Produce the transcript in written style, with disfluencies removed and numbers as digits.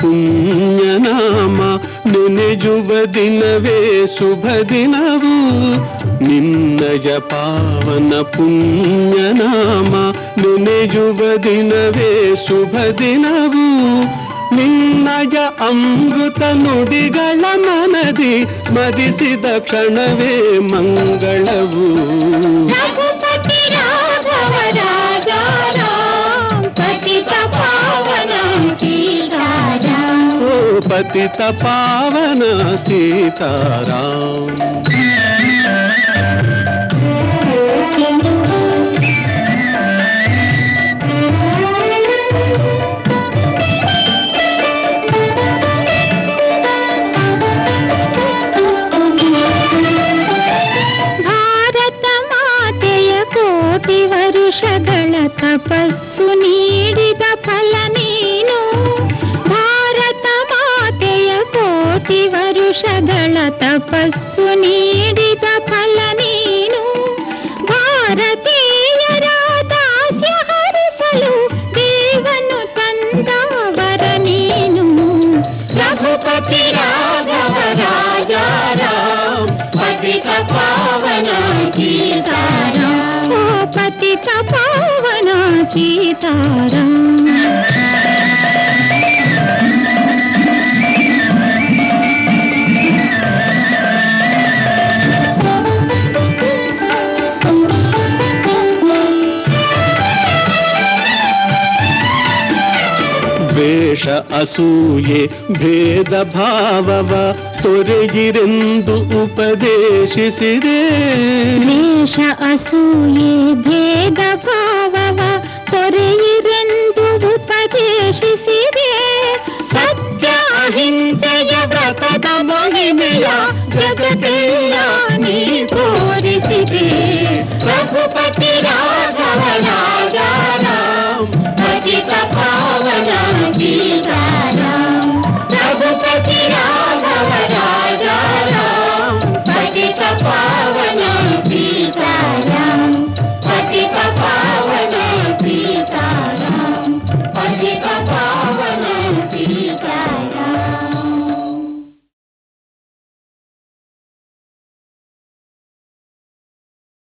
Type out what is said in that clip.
ಪುಣ್ಯನಾಮ ನೆನೆಯುವ ದಿನವೇ ಶುಭ ದಿನವು ನಿನ್ನಯ ಪಾವನ ಪುಣ್ಯನಾಮ ನೆನೆಯುವ ದಿನವೇ ಶುಭ ದಿನವು ನಿನ್ನಯ ಅಮೃತ ನುಡಿಗಳ ಮನದಿ ಸ್ಮರಿಸಿದ ಕ್ಷಣವೇ ಮಂಗಳವು पतित पावन सीताराम भारत माತೆಯ ಕೋಟಿ ವರುಷಗಳ ತಪಸ್ಸು ನೀಡಿದ ಫಲ ನೀನು ಕೋಟಿ ವರುಷಗಳ ತಪಸ್ಸು ನೀಡಿದ ಫಲ ನೀನು ಭಾರತೀಯರ ದಾಸ್ಯ ಹರಿಸಲು ದೇವನು ತಂದವರ ನೀನು ರಘುಪತಿ ರಾಘವ ರಾಜ ರಾಮ ಪತಿತ ಪಾವನ ಸೀತಾರಾಮ ಪತಿತ ಪಾವನ ಸೀತಾರಾಮ ದ್ವೇಷ ಅಸೂಯೆ ಭೇದ ಭಾವವ ತೊರೆಗಿರೆಂದು ಉಪದೇಶಿಸಿದೆ ದ್ವೇಷ ಅಸೂಯೆ ಭೇದ ಭಾವವ ತೊರೆಗಿರೆಂದು ಉಪದೇಶಿಸಿದೆ ಸತ್ಯ ಅಹಿಂಸೆಯ ವ್ರತದ ಮಹಿಮೆಯ ಜಗತ್ತೆಲ್ಲ ನೀ ತೋರಿಸಿದೆ ರಘುಪತಿ ರಾಘವ